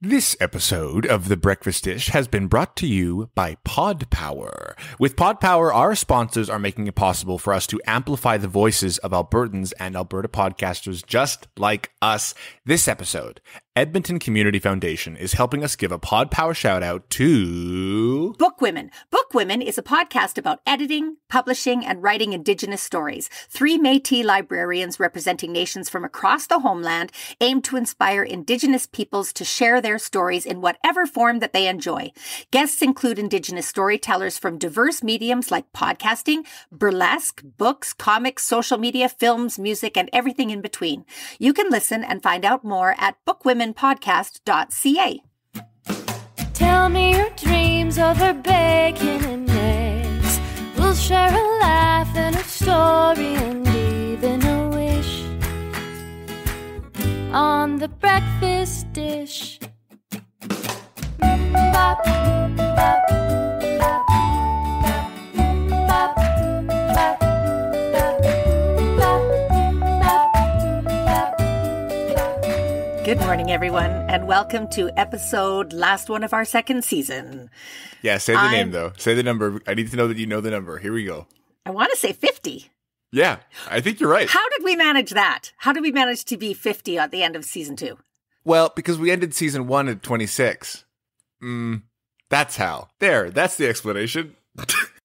This episode of The Breakfast Dish has been brought to you by Pod Power. With Pod Power, our sponsors are making it possible for us to amplify the voices of Albertans and Alberta podcasters just like us. This episode, Edmonton Community Foundation is helping us give a Pod Power shout out to Book Women. Book Women is a podcast about editing, publishing, and writing Indigenous stories. 3 Métis librarians representing nations from across the homeland aim to inspire Indigenous peoples to share their stories in whatever form that they enjoy. Guests include Indigenous storytellers from diverse mediums like podcasting, burlesque, books, comics, social media, films, music, and everything in between. You can listen and find out more at bookwomenpodcast.ca. Tell me your dreams over bacon and eggs. We'll share a laugh and a story and even a wish on the breakfast dish. Bop, bop, bop, bop, bop, bop, bop. Good morning, everyone, and welcome to last one of our second season. Yeah, say the name, though. Say the number. I need to know that you know the number. Here we go. I want to say 50. Yeah, I think you're right. How did we manage that? How did we manage to be 50 at the end of season 2? Well, because we ended season 1 at 26. That's how. There, that's the explanation.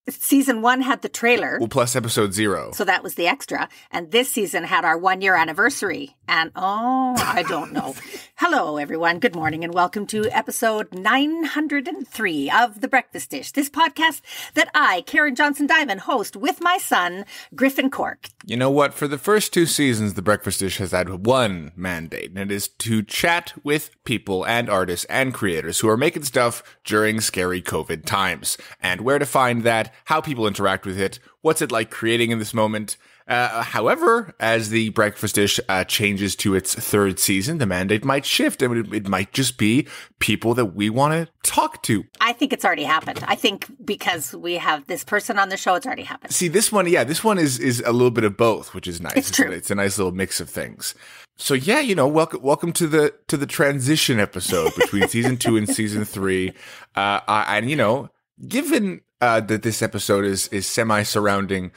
Season 1 had the trailer. Well, plus episode 0. So that was the extra. And this season had our 1-year anniversary. And I don't know. Hello, everyone. Good morning and welcome to episode 903 of The Breakfast Dish. This podcast that I, Karen Johnson-Diamond, host with my son, Griffin Cork. You know what? For the first 2 seasons, The Breakfast Dish has had one mandate, and it is to chat with people and artists and creators who are making stuff during scary COVID times. And where to find that, how people interact with it, what's it like creating in this moment. However, as The Breakfast Dish changes to its 3rd season, the mandate might shift, and it might just be people that we want to talk to. I think it's already happened. I think because we have this person on the show, it's already happened. See, this one is a little bit of both, which is nice. It's true. It's a nice little mix of things. So yeah, welcome to the transition episode between season 2 and season 3. And given that this episode is semi-surrounding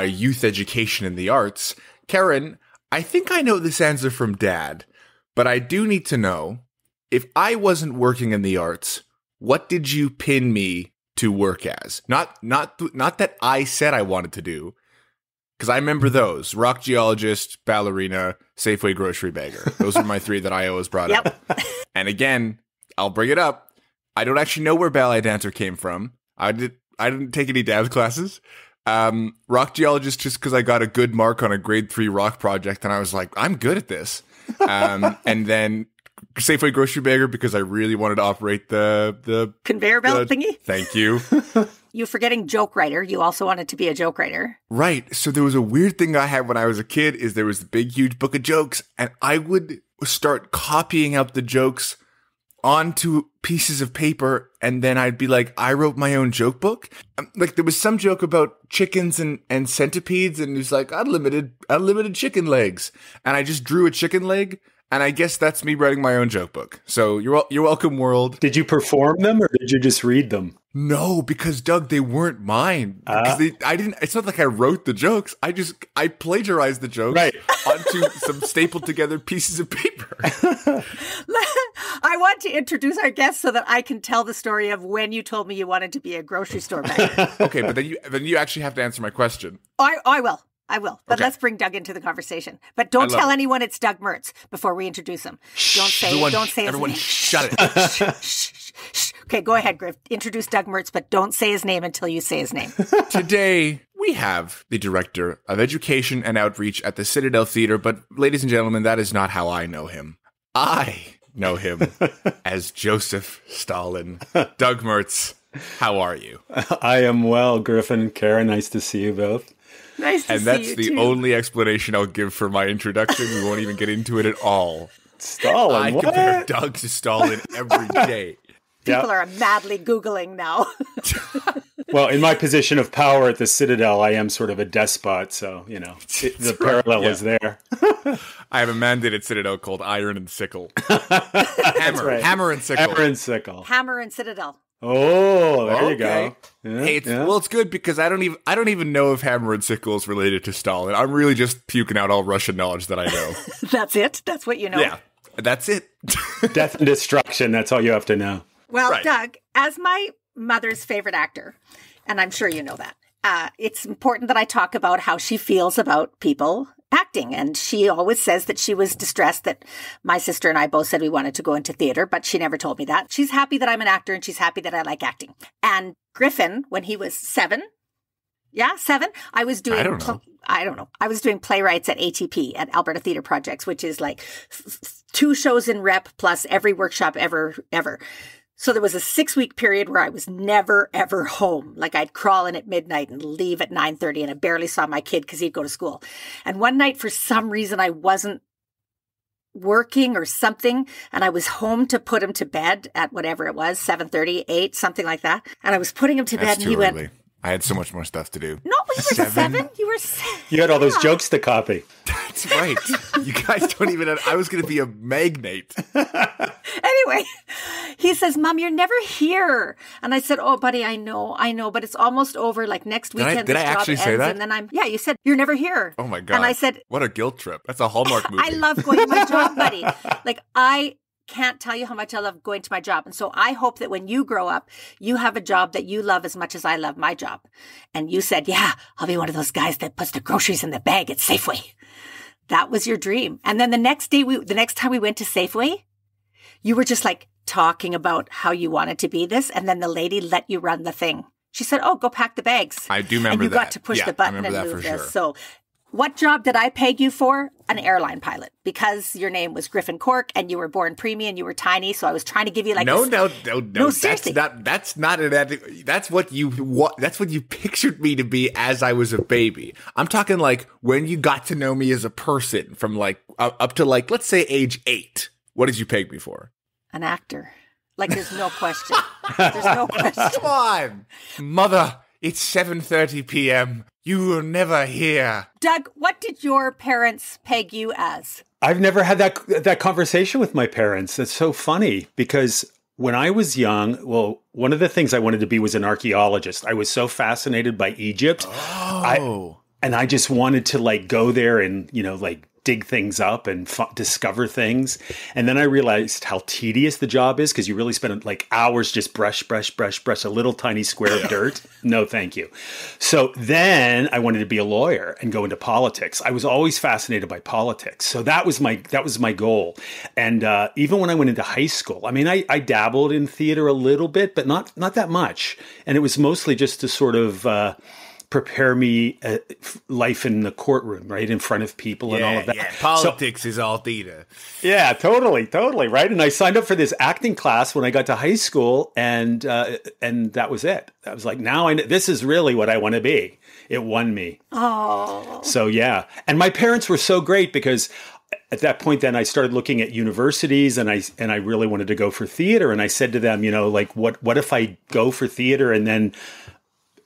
youth education in the arts, Karen, I think I know this answer from Dad, but I do need to know, if I wasn't working in the arts, what did you pin me to work as? Not that I said I wanted to do, because I remember those: rock geologist, ballerina, Safeway grocery bagger. Those are my 3 that I always brought up. And again, I'll bring it up. I don't actually know where ballet dancer came from. I didn't take any dance classes. Rock geologist just because I got a good mark on a grade 3 rock project, and I was like, I'm good at this. And then Safeway grocery bagger because I really wanted to operate the conveyor belt thingy. Thank you. You're forgetting joke writer. You also wanted to be a joke writer. Right. So there was a weird thing I had when I was a kid, is there was the big, huge book of jokes, and I would start copying out the jokes onto pieces of paper, and then I'd be like, I wrote my own joke book. Like, there was some joke about chickens and centipedes, and it was like, unlimited chicken legs. And I just drew a chicken leg, and I guess that's me writing my own joke book. So you're welcome, world. Did you perform them, or did you just read them? No, because Doug, they weren't mine. Because I didn't. It's not like I wrote the jokes. I plagiarized the jokes onto some stapled together pieces of paper. I want to introduce our guest so that I can tell the story of when you told me you wanted to be a grocery store bagger. Okay, but then you actually have to answer my question. I will. But okay. Let's bring Doug into the conversation. But don't tell anyone it's Doug Mertz before we introduce him. Don't say his everyone name. Shut it. Shh. Okay, go ahead, Griff. Introduce Doug Mertz, but don't say his name until you say his name. Today, we have the Director of Education and Outreach at the Citadel Theatre, but ladies and gentlemen, that is not how I know him. I know him as Joseph Stalin. Doug Mertz, how are you? I am well, Griffin. Karen, nice to see you both. Nice to see you, and that's the only explanation I'll give for my introduction. We won't even get into it at all. Stalin, I compare Doug to Stalin every day. People are madly Googling now. Well, in my position of power at the Citadel, I am sort of a despot. So, the parallel is there. I have a mandate at Citadel called Iron and Sickle. Right. Hammer and Sickle. Hammer and Sickle. Hammer and Citadel. Oh, there you go. Yeah, Hey, it's good because I don't even know if Hammer and Sickle is related to Stalin. I'm really just puking out all Russian knowledge that I know. That's it? That's what you know? Yeah, that's it. Death and destruction. That's all you have to know. Well, Right. Doug, as my mother's favorite actor, and I'm sure you know that, it's important that I talk about how she feels about people acting. And she always says that she was distressed that my sister and I both said we wanted to go into theater, but she never told me that. She's happy that I'm an actor and she's happy that I like acting. And Griffin, when he was 7, I was doing, I don't know. I was doing playwrights at ATP, at Alberta Theatre Projects, which is like 2 shows in rep plus every workshop ever. So there was a 6-week period where I was never, ever home. Like I'd crawl in at midnight and leave at 9:30, and I barely saw my kid because he'd go to school. And one night, for some reason, I wasn't working or something, and I was home to put him to bed at whatever it was, 7:30, 8, something like that. And I was putting him to bed, and he went, I had so much more stuff to do. No, you were 7? You were 7. You had all those jokes to copy. That's right. You guys don't even I was going to be a magnate. Anyway, he says, Mom, you're never here. And I said, oh, buddy, I know, but it's almost over. Like next weekend, Did I actually say that? And then you said, you're never here. Oh my God. And I said, what a guilt trip. That's a Hallmark movie. I love going to my job, buddy. Like I can't tell you how much I love going to my job. And so I hope that when you grow up, you have a job that you love as much as I love my job. And you said, yeah, I'll be one of those guys that puts the groceries in the bag at Safeway. That was your dream. And then the next time we went to Safeway, you were just like talking about how you wanted to be this. And then the lady let you run the thing. She said, oh, go pack the bags. I do remember that. And you got to push the button and move this. Sure. So what job did I peg you for? An airline pilot, because your name was Griffin Cork and you were born preemie and you were tiny. So I was trying to give you like no. Seriously. That's what you pictured me to be as I was a baby. I'm talking like when you got to know me as a person from like up to like, let's say age 8. What did you peg me for? An actor. Like there's no question. There's no question. Come on, Mother. It's 7:30 p.m. You were never here. Doug, what did your parents peg you as? I've never had that conversation with my parents. That's so funny because when I was young, well, one of the things I wanted to be was an archaeologist. I was so fascinated by Egypt. Oh. And I just wanted to like go there and, like dig things up and discover things. And then I realized how tedious the job is because you really spend like hours just brush a little tiny square of dirt. No, thank you. So then I wanted to be a lawyer and go into politics. I was always fascinated by politics. So that was my goal. And even when I went into high school, I mean, I dabbled in theater a little bit, but not that much. And it was mostly just to sort of prepare me life in the courtroom, right, in front of people and all of that. Yeah, politics is all theater. Yeah, totally, right. And I signed up for this acting class when I got to high school, and that was it. I was like, now this is really what I want to be. It won me. Oh. So yeah, and my parents were so great because at that point, then I started looking at universities, and I really wanted to go for theater. And I said to them, like, what if I go for theater and then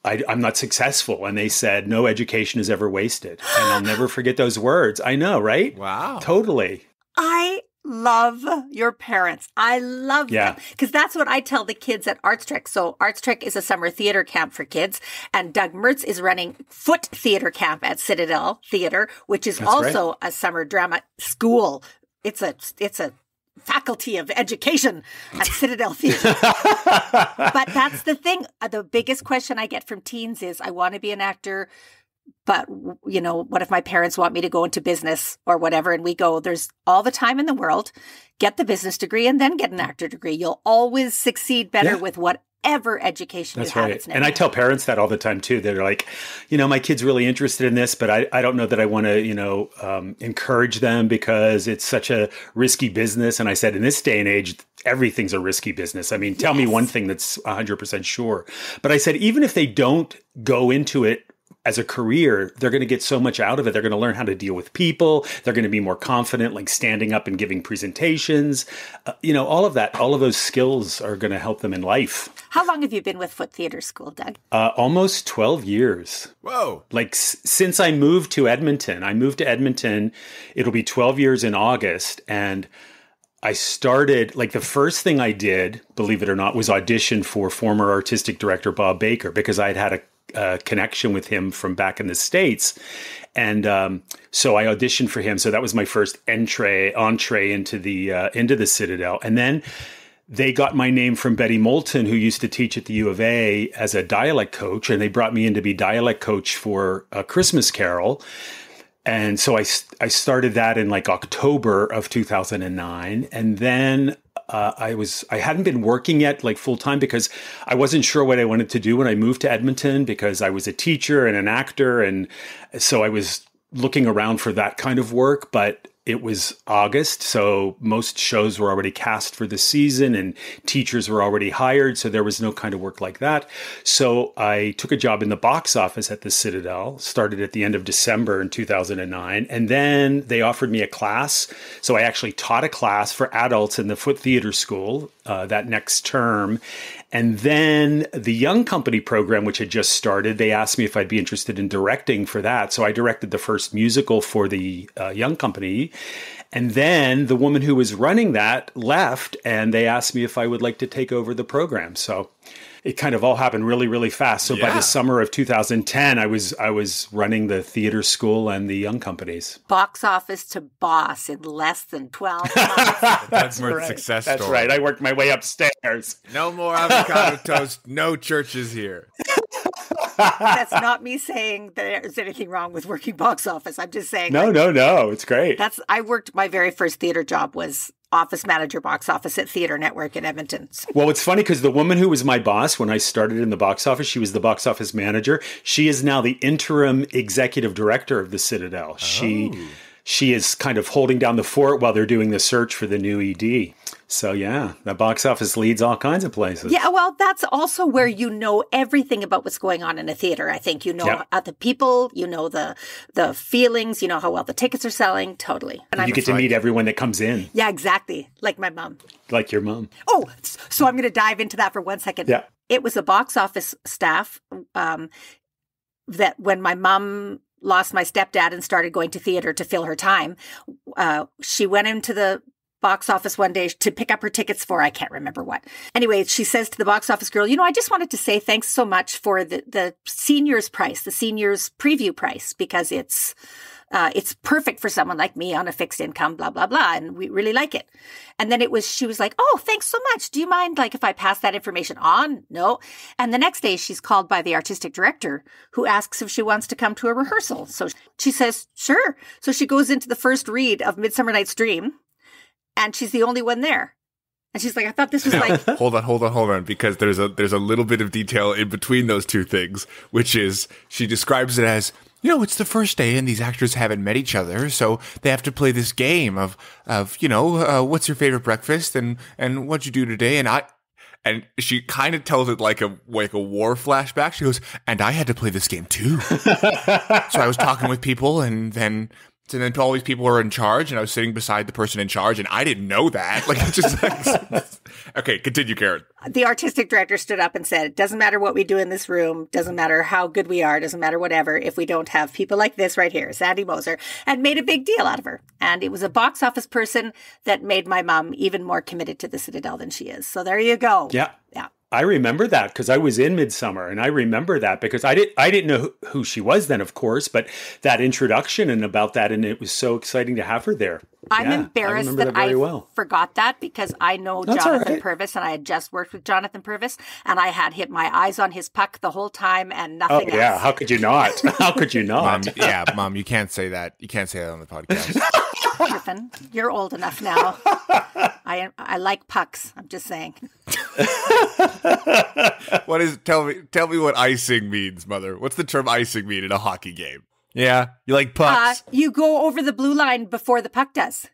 I'm not successful? And they said, no education is ever wasted. And I'll never forget those words. I know, right? Wow. Totally. I love your parents. I love them. Because that's what I tell the kids at Arts Trek. So Arts Trek is a summer theater camp for kids. And Doug Mertz is running Foote Theatre Camp at Citadel Theatre, which is also a summer drama school. It's a faculty of education at Citadel Theatre. But that's the thing. The biggest question I get from teens is, I want to be an actor, but, what if my parents want me to go into business or whatever? And we go, there's all the time in the world. Get the business degree and then get an actor degree. You'll always succeed better with whatever education you have. That's right. And I tell parents that all the time too. They're like, my kid's really interested in this, but I don't know that I want to, encourage them because it's such a risky business. And I said, in this day and age, everything's a risky business. I mean, tell me one thing that's 100% sure. But I said, even if they don't go into it as a career, they're going to get so much out of it. They're going to learn how to deal with people. They're going to be more confident, like standing up and giving presentations. All of that, all of those skills are going to help them in life. How long have you been with Foote Theatre School, Doug? Almost 12 years. Whoa. Like since I moved to Edmonton. It'll be 12 years in August. And I started, like the first thing I did, believe it or not, was audition for former artistic director Bob Baker, because I'd had a connection with him from back in the States. And so I auditioned for him. So that was my first entree into the Citadel. And then they got my name from Betty Moulton, who used to teach at the U of A as a dialect coach. And they brought me in to be dialect coach for A Christmas Carol. And so I started that in like October of 2009. And then I hadn't been working yet like full time, because I wasn't sure what I wanted to do when I moved to Edmonton, because I was a teacher and an actor. And so I was looking around for that kind of work, but it was August. So most shows were already cast for the season and teachers were already hired. So there was no kind of work like that. So I took a job in the box office at the Citadel, started at the end of December in 2009. And then they offered me a class. So I actually taught a class for adults in the Foote Theatre School that next term. And then the Young Company program, which had just started, they asked me if I'd be interested in directing for that. So I directed the first musical for the Young Company. And then the woman who was running that left, and they asked me if I would like to take over the program. So it kind of all happened really, really fast. So by the summer of 2010, I was running the theater school and the Young Companies. Box office to boss in less than 12 months. That's Mertz's success story. That's right. I worked my way upstairs. No more avocado toast. No churches here. That's not me saying there's anything wrong with working box office. I'm just saying. No. It's great. My very first theater job was office manager box office at Theatre Network in Edmonton. Well, it's funny because the woman who was my boss when I started in the box office, she was the box office manager. She is now the interim executive director of the Citadel. She is kind of holding down the fort while they're doing the search for the new ED. So yeah, the box office leads all kinds of places. Yeah, well, that's also where you know everything about what's going on in a theater. I think you know the people, you know the feelings, you know how well the tickets are selling. Totally. And you get to meet everyone that comes in. Yeah, exactly. Like my mom. Like your mom. Oh, so I'm going to dive into that for 1 second. Yeah. It was a box office staff that when my mom lost my stepdad and started going to theater to fill her time, she went into the box office one day to pick up her tickets for, I can't remember what. Anyway, she says to the box office girl, I just wanted to say thanks so much for the seniors price, the seniors preview price, because it's perfect for someone like me on a fixed income, blah, blah, blah. And we really like it. And then she was like, oh, thanks so much. Do you mind if I pass that information on? No. And the next day she's called by the artistic director, who asks if she wants to come to a rehearsal. So she says, sure. So she goes into the first read of Midsummer Night's Dream, and she's the only one there. And she's like, I thought this was like... Hold on, because there's a little bit of detail in between those two things, which is she describes it as, it's the first day and these actors haven't met each other, so they have to play this game of what's your favorite breakfast and what'd you do today? And she kind of tells it like a war flashback. She goes, and I had to play this game too. So I was talking with people, and then all these people were in charge, and I was sitting beside the person in charge, and I didn't know that. It's just okay, continue, Karen. The artistic director stood up and said, it doesn't matter what we do in this room, doesn't matter how good we are, doesn't matter whatever, if we don't have people like this right here, Sandy Moser, and made a big deal out of her. And it was a box office person that made my mom even more committed to the Citadel than she is. So there you go. Yeah. Yeah. I remember that because I was in Midsummer, and I remember that because I didn't know who she was then, of course, but that introduction and about that, and it was so exciting to have her there. I'm embarrassed that I forgot that, because I know Jonathan Purvis, and I had just worked with Jonathan Purvis, and I had hit my eyes on his puck the whole time and nothing else. Yeah, how could you not? How could you not? Mom, you can't say that. You can't say that on the podcast. Griffin, you're old enough now. I like pucks. I'm just saying. Tell me what icing means, Mother. What's the term icing mean in a hockey game? Yeah, you like pucks. You go over the blue line before the puck does.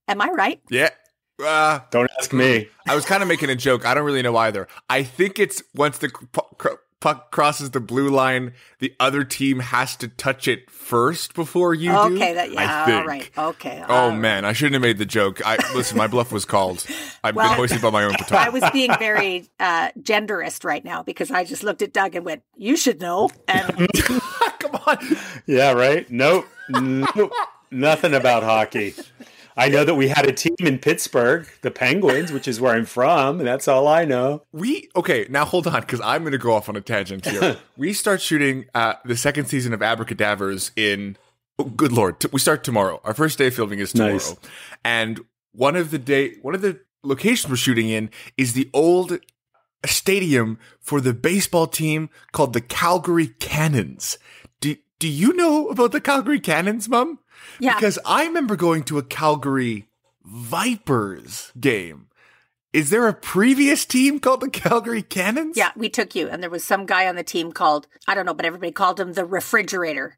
Am I right? Yeah. Don't ask me. I was kind of making a joke. I don't really know either. I think it's once the puck crosses the blue line, the other team has to touch it first before you do. Okay, I think. all right. Okay. Oh, man, I shouldn't have made the joke. Listen, my bluff was called. I've been hoisted by my own petard. I was being very genderist right now because I just looked at Doug and went, "You should know." And Come on. Yeah, right? Nope. Nothing about hockey. I know that we had a team in Pittsburgh, the Penguins, which is where I'm from. And that's all I know. Okay, now hold on, because I'm going to go off on a tangent here. We start shooting the second season of Abracadabras in, good Lord, we start tomorrow. Our first day of filming is tomorrow. Nice. And one of the locations we're shooting in is the old stadium for the baseball team called the Calgary Cannons. Do you know about the Calgary Cannons, Mom? yeah, Because I remember going to a Calgary Vipers game. Is there a previous team called the Calgary Cannons? yeah, we took you, and there was some guy on the team called, I don't know, but everybody called him the Refrigerator.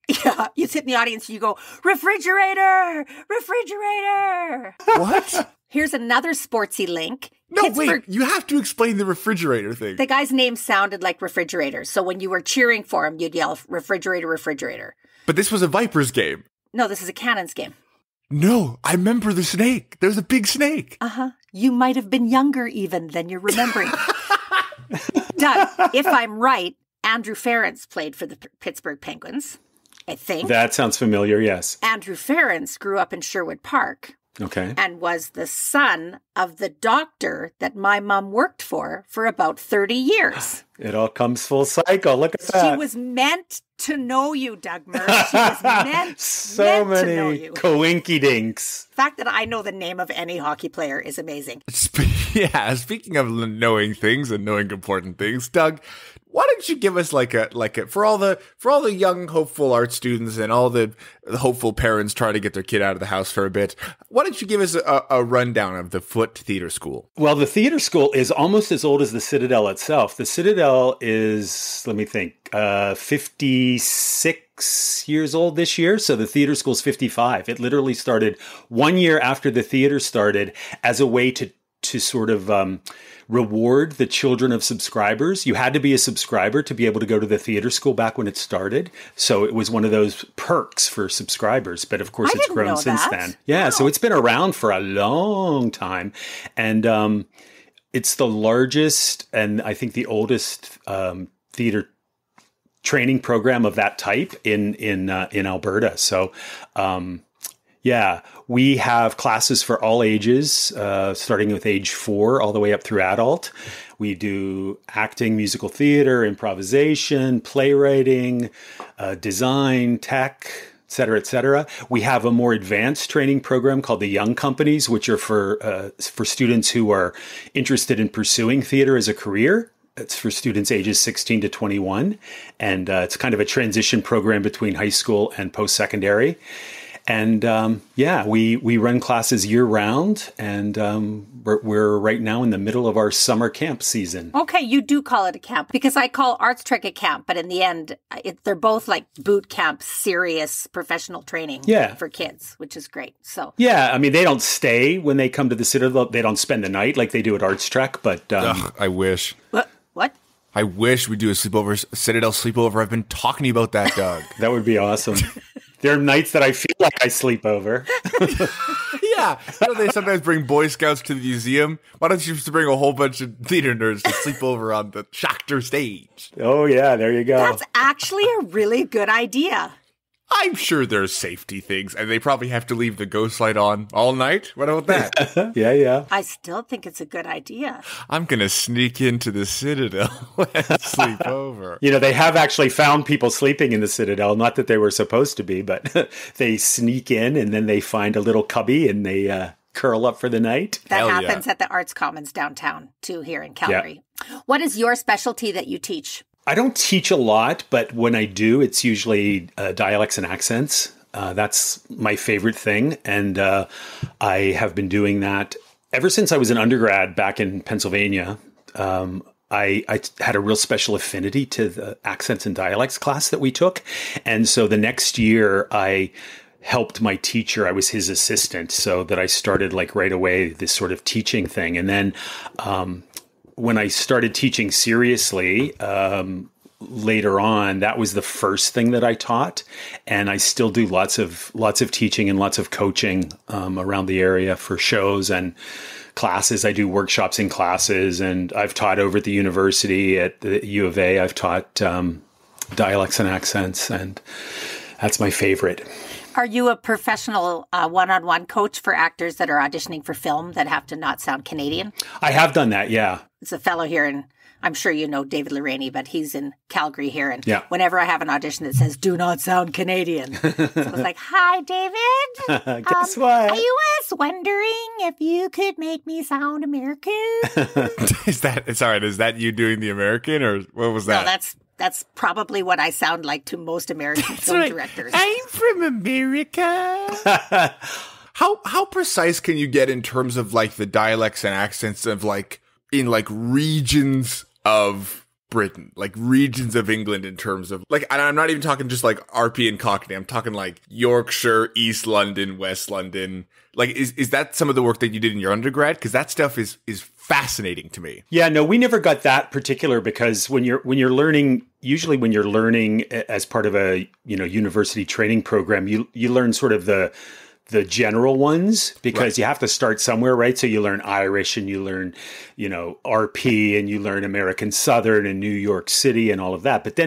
Yeah, you sit in the audience and you go, "Refrigerator, refrigerator." What? Here's another sportsy link. No, Pittsburgh- wait. You have to explain the refrigerator thing. The guy's name sounded like refrigerator. So when you were cheering for him, you'd yell, "Refrigerator, refrigerator." But this was a Vipers game. No, this is a Cannons game. No, I remember the snake. There's a big snake. Uh-huh. You might have been younger even than you're remembering. Doug, if I'm right, Andrew Ference played for the Pittsburgh Penguins, I think. That sounds familiar, yes. Andrew Ference grew up in Sherwood Park Okay. and was the son of the doctor that my mom worked for about 30 years. It all comes full cycle. Look at that. She was meant to know you, Doug Mertz. She was meant So to know many you. coinky-dinks. The fact that I know the name of any hockey player is amazing. Yeah, speaking of knowing things and knowing important things, Doug, why don't you give us like a for all the young hopeful art students and all the hopeful parents trying to get their kid out of the house for a bit, why don't you give us a rundown of the Foote Theatre School? Well, the theater school is almost as old as the Citadel itself. The Citadel is, let me think, 56 years old this year. So the theater school's 55. It literally started 1 year after the theater started as a way to sort of reward the children of subscribers. You had to be a subscriber to be able to go to the theater school back when it started. So it was one of those perks for subscribers. But of course, I it's didn't grown know since that. then. Yeah. Wow. So it's been around for a long time. And it's the largest and I think the oldest theater training program of that type in Alberta. So, yeah, we have classes for all ages, starting with age 4 all the way up through adult. We do acting, musical theater, improvisation, playwriting, design, tech, et cetera, et cetera. We have a more advanced training program called the Young Companies, which are for students who are interested in pursuing theater as a career. It's for students ages 16 to 21. And it's kind of a transition program between high school and post-secondary. And yeah, we run classes year round, and we're right now in the middle of our summer camp season. Okay, you do call it a camp because I call Arts Trek a camp, but in the end, they're both like boot camp, serious professional training for kids, which is great. So yeah, I mean, they don't stay when they come to the Citadel. They don't spend the night like they do at Arts Trek, but Ugh, I wish. What? I wish we do a Citadel sleepover. I've been talking to you about that, Doug. that would be awesome. There are nights that I feel like I sleep over. Yeah. You know, they sometimes bring Boy Scouts to the museum. Why don't you just bring a whole bunch of theater nerds to sleep over on the Schachter stage? Oh, yeah, there you go. That's actually a really good idea. I'm sure there's safety things, and they probably have to leave the ghost light on all night. What about that? Yeah. I still think it's a good idea. I'm going to sneak into the Citadel and sleep over. You know, they have actually found people sleeping in the Citadel. Not that they were supposed to be, but they sneak in and then they find a little cubby and they curl up for the night. That Hell happens yeah. at the Arts Commons downtown, too, here in Calgary. Yeah. What is your specialty that you teach? I don't teach a lot, but when I do, it's usually dialects and accents. That's my favorite thing. And I have been doing that ever since I was an undergrad back in Pennsylvania. I had a real special affinity to the accents and dialects class that we took. And so the next year I helped my teacher. I was his assistant, so that I started like right away this sort of teaching thing. And then when I started teaching seriously, later on, that was the first thing that I taught, and I still do lots of teaching and lots of coaching around the area for shows and classes. I do workshops in classes, and I've taught over at the university at the U of A. I've taught dialects and accents, and that's my favorite. Are you a professional one-on-one coach for actors that are auditioning for film that have to not sound Canadian? I have done that, yeah. It's a fellow here in, I'm sure you know David Lorraine, but he's in Calgary here. And yeah. Whenever I have an audition that says, do not sound Canadian. So I was like, hi, David. Guess what? I was wondering if you could make me sound American. Is that you doing the American, or what was that? No, that's probably what I sound like to most American film directors. I'm from America. How precise can you get in terms of like the dialects and accents of like in like regions of Britain, like regions of England, in terms of like, and I'm not even talking just like RP and Cockney. I'm talking like Yorkshire, East London, West London. Like, is that some of the work that you did in your undergrad? Because that stuff is fascinating to me. Yeah, no, we never got that particular, because when you're learning, usually when you're learning as part of a university training program, you learn sort of the general ones, because you have to start somewhere, right? So you learn Irish, and you learn, RP, and you learn American Southern and New York City and all of that. But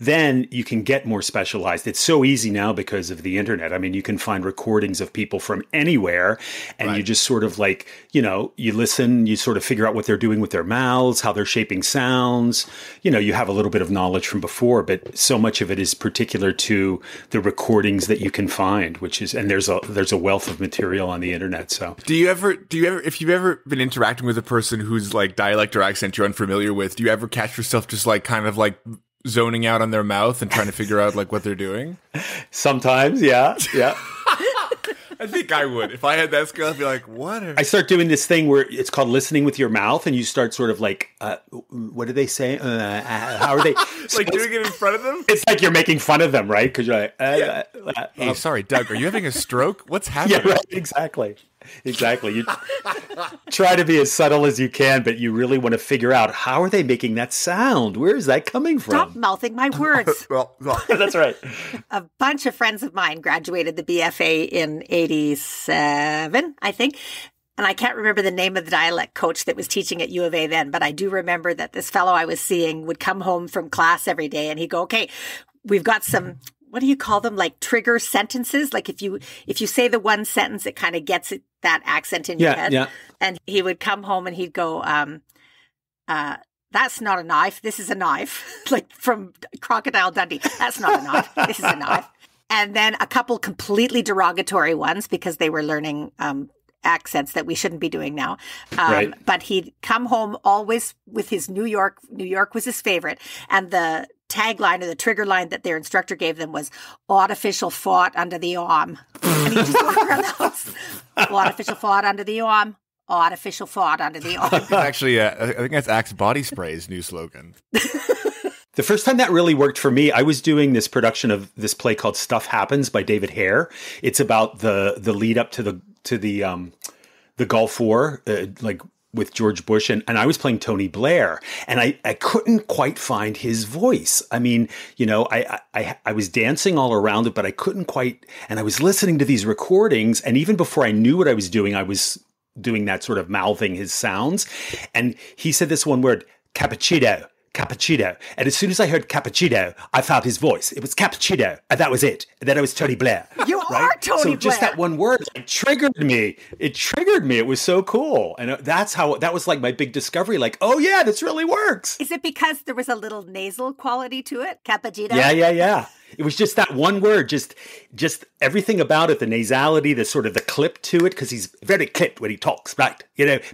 then you can get more specialized. It's so easy now because of the internet. I mean, you can find recordings of people from anywhere, and you just sort of like, you listen, you sort of figure out what they're doing with their mouths, how they're shaping sounds. You have a little bit of knowledge from before, but so much of it is particular to the recordings that you can find, and there's a wealth of material on the internet. So do you ever, if you've ever been interacting with a person who's like dialect or accent you're unfamiliar with, do you ever catch yourself just like kind of like zoning out on their mouth and trying to figure out like what they're doing? Sometimes, yeah. I think I would. If I had that skill, I'd be like, what? I start doing this thing where it's called listening with your mouth, and you start sort of like, what do they say? How are they? Like doing it in front of them? It's like you're making fun of them, right? Because you're like, hey, sorry, Doug, are you having a stroke? What's happening? Yeah, right, exactly. You try to be as subtle as you can, but you really want to figure out, how are they making that sound? Where is that coming from? Stop mouthing my words. well, that's right. A bunch of friends of mine graduated the BFA in 87, I think. And I can't remember the name of the dialect coach that was teaching at U of A then, but I do remember that this fellow I was seeing would come home from class every day, and he'd go, okay, we've got some, what do you call them? Like trigger sentences. Like if you say the one sentence, it kind of gets that accent in your head. Yeah. And he would come home and he'd go, that's not a knife. This is a knife. Like from Crocodile Dundee. That's not a knife. This is a knife. And then a couple completely derogatory ones, because they were learning accents that we shouldn't be doing now. Right. But he'd come home always with his New York. New York was his favorite. And the tagline or the trigger line that their instructor gave them was artificial fought under the arm. And he just walked around the house. Artificial fought under the arm. Artificial fought under the arm. Actually, I think that's Axe Body Spray's new slogan. The first time that really worked for me, I was doing this production of this play called Stuff Happens by David Hare. It's about the lead up to the Gulf War, like with George Bush, and I was playing Tony Blair, and I couldn't quite find his voice. I mean, I was dancing all around it, but I couldn't quite, and I was listening to these recordings, and even before I knew what I was doing doing that sort of mouthing his sounds, and he said this one word, cappuccino. And as soon as I heard cappuccino, I found his voice. It was cappuccino, and that was it. And then I was Tony Blair. You are Tony Blair. So just that one word, it triggered me. It was so cool. And that was like my big discovery. Like, oh yeah, this really works. Is it because there was a little nasal quality to it? Cappuccino? Yeah. It was just that one word, just everything about it, the nasality, the sort of the clip to it, because he's very clipped when he talks, right?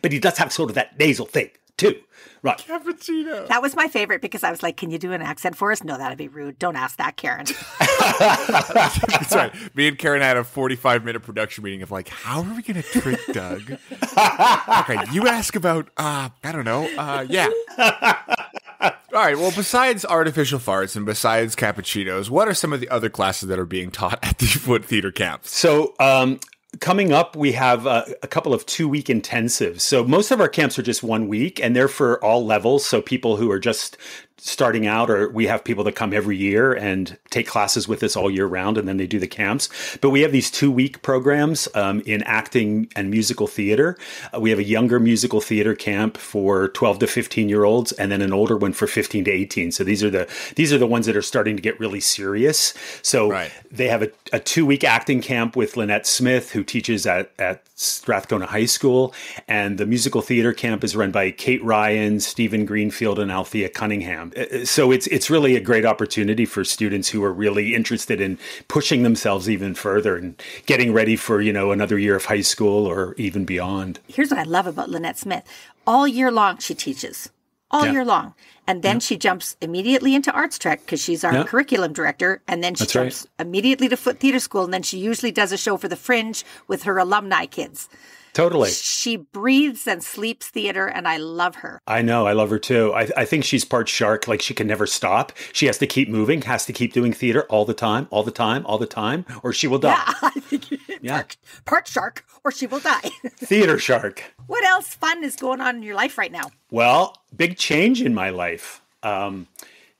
But he does have sort of that nasal thing too. Right. Cappuccino. That was my favorite, because I was like, can you do an accent for us? No, that'd be rude. Don't ask that, Karen. That's right. Me and Karen had a 45-minute production meeting of like, how are we going to trick Doug? Okay, you ask about, I don't know. Yeah. All right. Well, besides artificial farts and besides cappuccinos, what are some of the other classes that are being taught at the Foote Theatre camps? So, coming up, we have a couple of 2-week intensives. So most of our camps are just 1 week, and they're for all levels. So people who are just starting out, or we have people that come every year and take classes with us all year round, and then they do the camps. But we have these 2-week programs in acting and musical theater. We have a younger musical theater camp for 12 to 15-year-olds, and then an older one for 15 to 18. So these are the ones that are starting to get really serious. So they have a 2-week acting camp with Lynette Smith, who teaches at Strathcona High School, and the musical theater camp is run by Kate Ryan, Stephen Greenfield, and Althea Cunningham. So it's really a great opportunity for students who are really interested in pushing themselves even further and getting ready for, another year of high school or even beyond. Here's what I love about Lynette Smith. All year long, she teaches. All year long. And then she jumps immediately into Arts Trek because she's our curriculum director. And then she jumps immediately to Foote Theatre School. And then she usually does a show for the Fringe with her alumni kids. Totally. She breathes and sleeps theater, and I love her. I know. I love her too. I think she's part shark. Like, she can never stop. She has to keep moving, has to keep doing theater all the time, or she will die. Yeah, I think part shark, or she will die. Theater shark. What else fun is going on in your life right now? Well, big change in my life.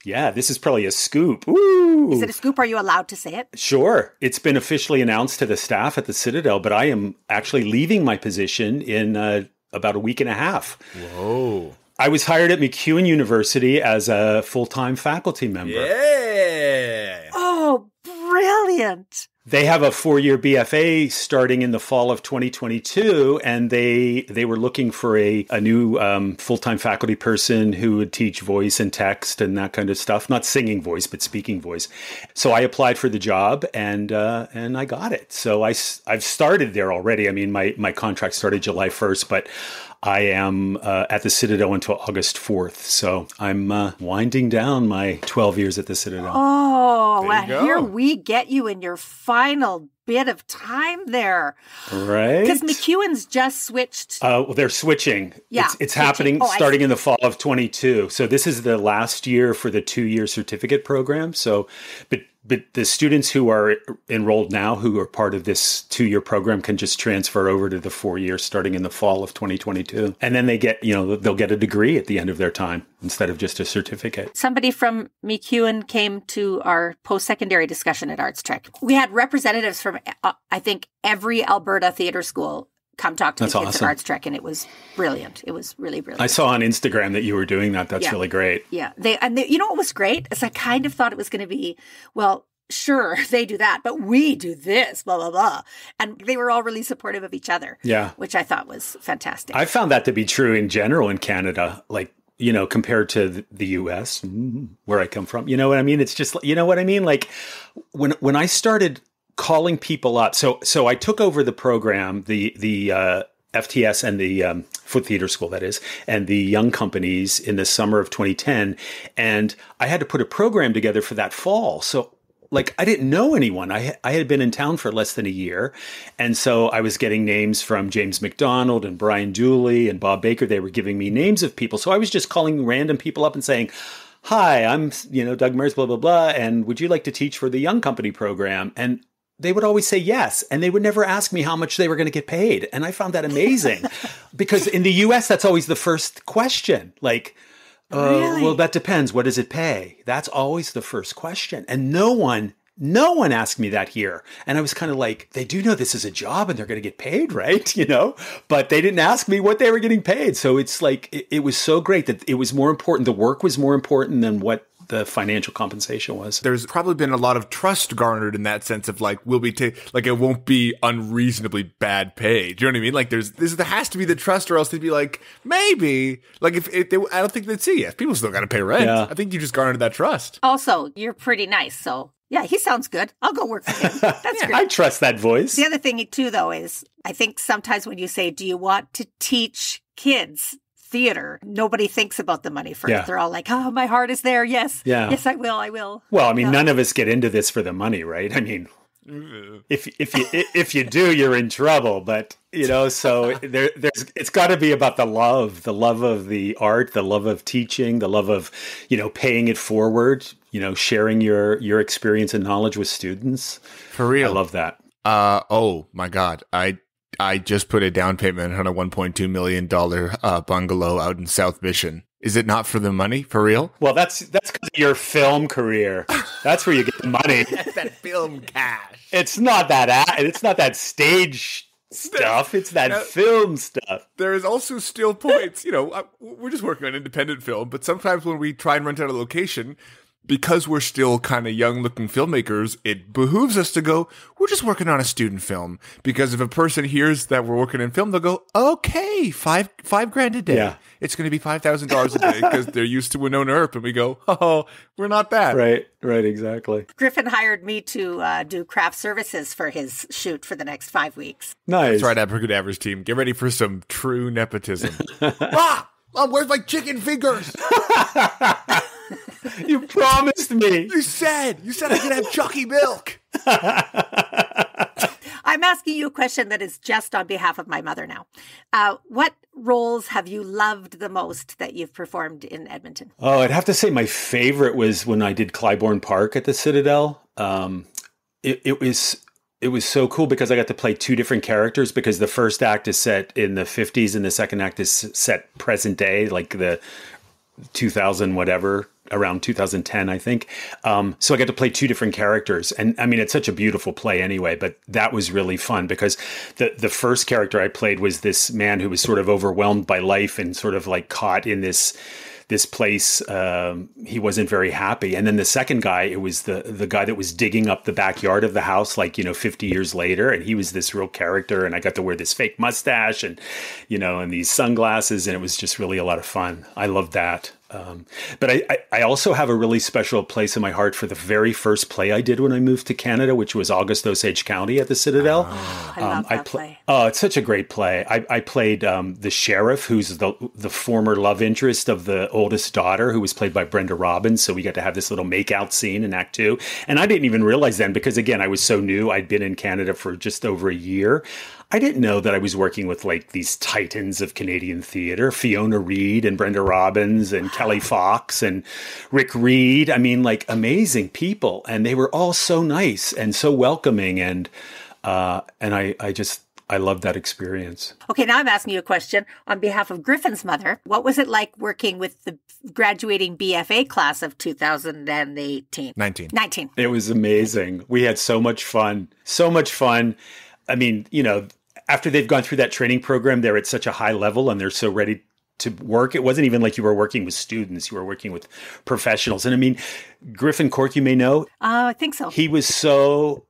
Yeah, this is probably a scoop. Woo! Is it a scoop? Are you allowed to say it? Sure. It's been officially announced to the staff at the Citadel, but I am actually leaving my position in about a week and a half. Whoa. I was hired at MacEwan University as a full-time faculty member. Yeah. Oh, brilliant. They have a 4-year BFA starting in the fall of 2022, and they were looking for a new full-time faculty person who would teach voice and text and that kind of stuff. Not singing voice, but speaking voice. So I applied for the job, and I got it. So I've started there already. I mean, my contract started July 1st, but I am at the Citadel until August 4th. So I'm winding down my 12 years at the Citadel. Oh, and here we get you in your final bit of time there. Right. Because MacEwan's just switched. They're switching. Yeah. It's happening starting in the fall of 22. So this is the last year for the 2-year certificate program. So, but the students who are enrolled now, who are part of this 2-year program, can just transfer over to the 4-year starting in the fall of 2022. And then they get, they'll get a degree at the end of their time instead of just a certificate. Somebody from MacEwan came to our post-secondary discussion at Arts Trek. We had representatives from, I think, every Alberta theater school come talk to the kids at Arts Trek, and it was brilliant. It was really brilliant. I saw on Instagram that you were doing that. That's really great. Yeah. You know what was great? Is I kind of thought it was going to be, well, sure, they do that, but we do this, blah, blah, blah. And they were all really supportive of each other. Yeah. Which I thought was fantastic. I found that to be true in general in Canada, like, compared to the US, where I come from. You know what I mean? It's just, you know what I mean? Like, when I started calling people up. So I took over the program, the FTS and the Foote Theatre School, that is, and the young companies in the summer of 2010. And I had to put a program together for that fall. So I didn't know anyone. I had been in town for less than a year. And so I was getting names from James McDonald and Brian Dooley and Bob Baker. They were giving me names of people. So I was just calling random people up and saying, hi, I'm, Doug Mertz, blah, blah, blah. And would you like to teach for the young company program? And they would always say yes, and they would never ask me how much they were going to get paid. And I found that amazing because in the US, that's always the first question. Really? Well, that depends. What does it pay? That's always the first question. And no one asked me that here. And I was kind of like, they do know this is a job and they're going to get paid, right? But they didn't ask me what they were getting paid. So it's like, it was so great that it was more important. The work was more important than what the financial compensation was. There's probably been a lot of trust garnered in that sense of it won't be unreasonably bad paid. Do you know what I mean? There has to be the trust, or else they'd be like, maybe. If they, I don't think they'd say yes. People still got to pay rent. Yeah. I think you just garnered that trust. Also, you're pretty nice, so yeah, he sounds good. I'll go work for him. That's great. I trust that voice. The other thing too, though, is I think sometimes when you say, "Do you want to teach kids theater?" nobody thinks about the money first. Yeah. They're all like, "Oh, my heart is there. Yes, yes, I will." Well, I mean, none of us get into this for the money, right? I mean, if you do, you're in trouble. But so it's got to be about the love of the art, the love of teaching, the love of paying it forward. Sharing your experience and knowledge with students. For real, I love that. Oh my God. I just put a down payment on a $1.2 million bungalow out in South Mission. Is it not for the money? For real? Well, that's because of your film career. That's where you get the money. That's that film cash. It's not that stage stuff. It's that film stuff. There is also still points. We're just working on independent film, but sometimes when we try and rent out a location, because we're still kind of young-looking filmmakers, it behooves us to go, we're just working on a student film. Because if a person hears that we're working in film, they'll go, okay, $5,000 a day. Yeah. It's going to be $5,000 a day because they're used to Winona Earp. And we go, oh, we're not that. Right, exactly. Griffin hired me to do craft services for his shoot for the next 5 weeks. Nice. That's right, Abracadabra's team. Get ready for some true nepotism. Where's my chicken fingers? You promised me. You said I could have Chucky milk. I'm asking you a question that is just on behalf of my mother now. What roles have you loved the most that you've performed in Edmonton? Oh, I'd have to say my favorite was when I did Clybourne Park at the Citadel. It was so cool because I got to play two different characters, because the first act is set in the 50s and the second act is set present day, like the 2000 whatever, around 2010, I think. So I got to play two different characters. And I mean, it's such a beautiful play anyway, but that was really fun because the first character I played was this man who was sort of overwhelmed by life and sort of like caught in this place. He wasn't very happy. And then the second guy, it was the guy that was digging up the backyard of the house, 50 years later. And he was this real character. And I got to wear this fake mustache and these sunglasses. And it was just really a lot of fun. I loved that. But I also have a really special place in my heart for the very first play I did when I moved to Canada, which was August Osage County at the Citadel. I love that play. Oh, it's such a great play. I played the sheriff, who's the former love interest of the oldest daughter, who was played by Brenda Robbins. So we got to have this little make-out scene in Act 2. And I didn't even realize then, because again, I was so new. I'd been in Canada for just over a year. I didn't know that I was working with these titans of Canadian theater, Fiona Reid and Brenda Robbins and Kelly Fox and Rick Reed. I mean, amazing people. And they were all so nice and so welcoming. And I loved that experience. Okay, now I'm asking you a question on behalf of Griffin's mother. What was it like working with the graduating BFA class of 2018? 19. It was amazing. We had so much fun. I mean, after they've gone through that training program, they're at such a high level and they're so ready to work. It wasn't even like you were working with students. You were working with professionals. And I mean, Griffin Cork, you may know. I think so. He was so,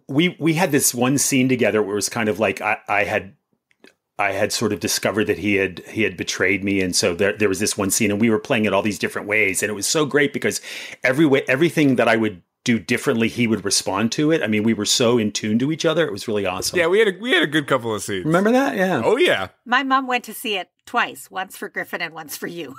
we had this one scene together where it was kind of like I had sort of discovered that he had betrayed me. And so there was this one scene and we were playing it all these different ways. And it was so great because everything that I would do differently, he would respond to it. I mean, we were so in tune to each other. It was really awesome. Yeah, we had a good couple of scenes. Remember that? Yeah. Oh, yeah. My mom went to see it twice, once for Griffin and once for you.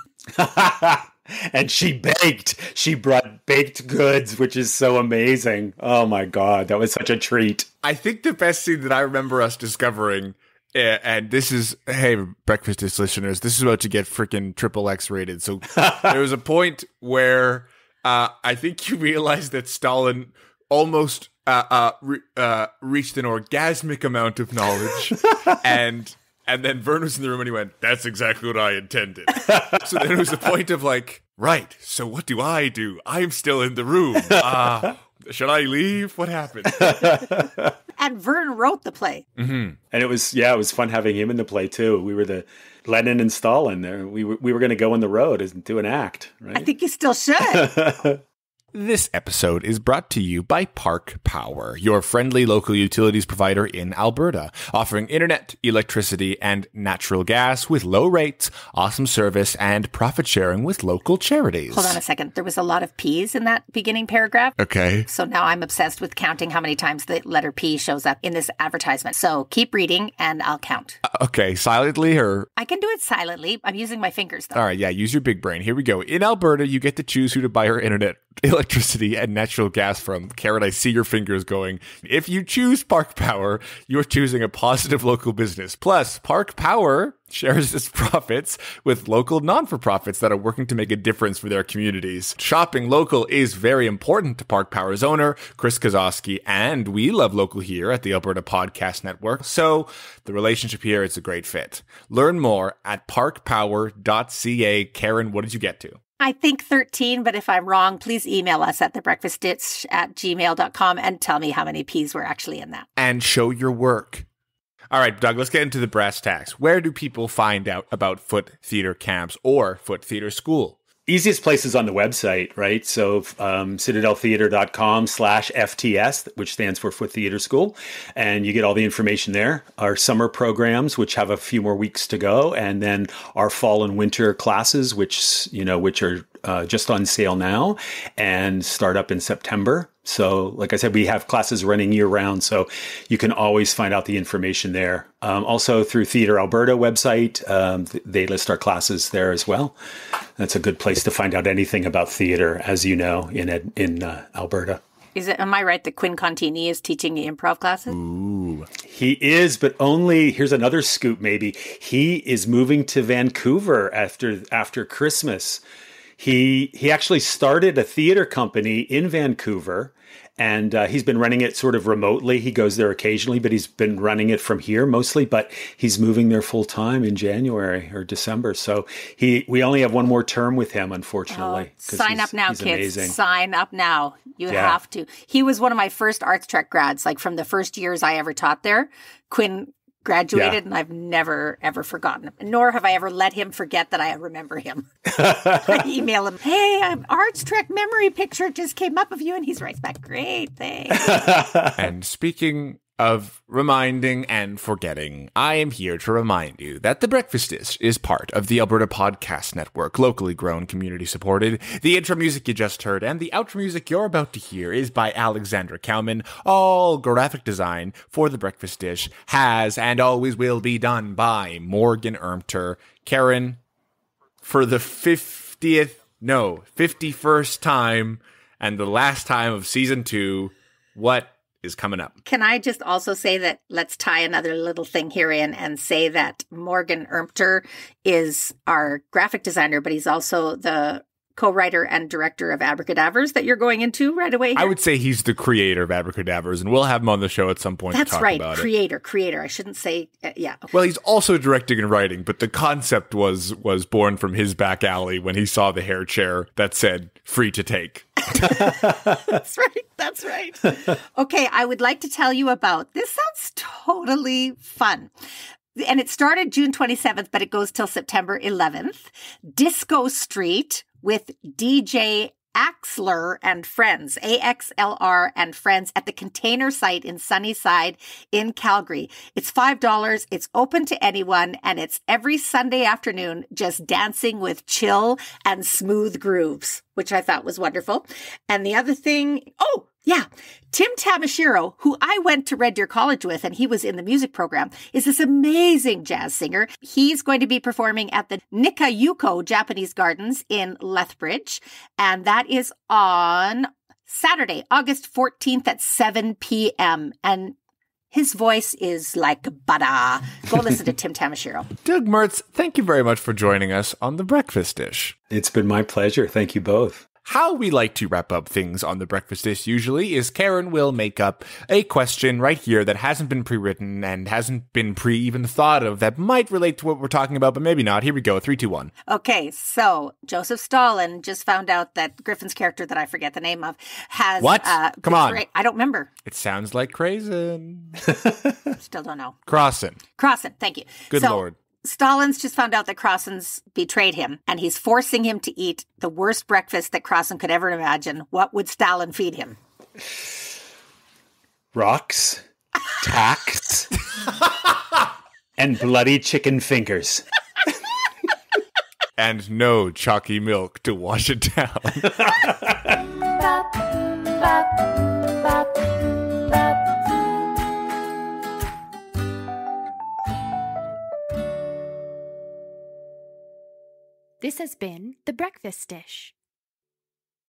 And she baked. She brought baked goods, which is so amazing. Oh, my God. That was such a treat. I think the best scene that I remember us discovering, and this is, hey, Breakfastist listeners, this is about to get freaking XXX rated. So there was a point where I think you realized that Stalin almost reached an orgasmic amount of knowledge, and then Vern was in the room and he went, "That's exactly what I intended." So then it was a point of right, so what do? I'm still in the room. Should I leave? What happened? And Vern wrote the play. Mm-hmm. And it was fun having him in the play too. We were the Lenin and Stalin there. We were going to go on the road and do an act, right? I think you still should. This episode is brought to you by Park Power, your friendly local utilities provider in Alberta, offering internet, electricity, and natural gas with low rates, awesome service, and profit sharing with local charities. Hold on a second. There was a lot of P's in that beginning paragraph. Okay. So now I'm obsessed with counting how many times the letter P shows up in this advertisement. So keep reading and I'll count. Okay. Silently or? I can do it silently. I'm using my fingers though. All right. Yeah. Use your big brain. Here we go. In Alberta, you get to choose who to buy your internet electricity and natural gas from. Karen, I see your fingers going. If you choose Park Power, you're choosing a positive local business. Plus, Park Power shares its profits with local non-for-profits that are working to make a difference for their communities. Shopping local is very important to Park Power's owner, Chris Kozowski, and we love local here at the Alberta Podcast Network. So the relationship here is a great fit. Learn more at parkpower.ca. Karen, what did you get to? I think 13, but if I'm wrong, please email us at thebreakfastdish@gmail.com and tell me how many P's were actually in that. And show your work. All right, Doug, let's get into the brass tacks. Where do people find out about Foote Theatre camps or Foote Theatre School? Easiest place is on the website, right? So citadeltheatre.com/FTS, which stands for Foote Theatre School. And you get all the information there. Our summer programs, which have a few more weeks to go. And then our fall and winter classes, which are just on sale now and start up in September. So like I said, we have classes running year round, so you can always find out the information there. Also through Theatre Alberta website, they list our classes there as well. That's a good place to find out anything about theatre, as you know, in Alberta. Am I right that Quinn Contini is teaching the improv classes? Ooh. He is, but only, here's another scoop maybe. He is moving to Vancouver after Christmas. He actually started a theater company in Vancouver, and he's been running it sort of remotely. He goes there occasionally, but he's been running it from here mostly, but he's moving there full time in January or December. So we only have one more term with him, unfortunately. Sign up now, kids. Amazing. Sign up now. You have to. He was one of my first Arts Trek grads, like from the first years I ever taught there. Quinn graduated, and I've never, ever forgotten him. Nor have I ever let him forget that I remember him. I email him, hey, Arts Trek memory picture just came up of you, and he writes back, great, thanks. And speaking of reminding and forgetting, I am here to remind you that The Breakfast Dish is part of the Alberta Podcast Network, locally grown, community supported. The intro music you just heard and the outro music you're about to hear is by Alexandra Cowman. All graphic design for The Breakfast Dish has and always will be done by Morgan Ermter. Karen, for the 51st time and the last time of season 2, what is coming up? Can I just also say that let's tie another little thing here in and say that Morgan Ermter is our graphic designer, but he's also the co-writer and director of Abracadavers that you're going into right away here? I would say he's the creator of Abracadavers, and we'll have him on the show at some point to talk about it. That's right, creator. I shouldn't say, yeah. Well, he's also directing and writing, but the concept was born from his back alley when he saw the hair chair that said, free to take. That's right. Okay, I would like to tell you about, this sounds totally fun. And it started June 27th, but it goes till September 11th. Disco Street with DJ Axlr and Friends, AXLR and Friends at the Container site in Sunnyside in Calgary. It's $5. It's open to anyone, and it's every Sunday afternoon, just dancing with chill and smooth grooves, which I thought was wonderful. And the other thing, Tim Tamashiro, who I went to Red Deer College with, and he was in the music program, is this amazing jazz singer. He's going to be performing at the Nikayuko Japanese Gardens in Lethbridge, and that is on Saturday, August 14th at 7 p.m., and his voice is like butter. Go listen to Tim Tamashiro. Doug Mertz, thank you very much for joining us on The Breakfast Dish. It's been my pleasure. Thank you both. How we like to wrap up things on The Breakfast Dish usually is Karen will make up a question right here that hasn't been pre-written and hasn't been even thought of that might relate to what we're talking about, but maybe not. Here we go. 3, 2, 1. Okay, so Joseph Stalin just found out that Griffin's character that I forget the name of has... What? Come on. I don't remember. It sounds like Crazen. Still don't know. Crossan, thank you. Good Lord. Stalin's just found out that Crossan's betrayed him, and he's forcing him to eat the worst breakfast that Crossan could ever imagine. What would Stalin feed him? Rocks, tacks, and bloody chicken fingers. And no chalky milk to wash it down. This has been The Breakfast Dish.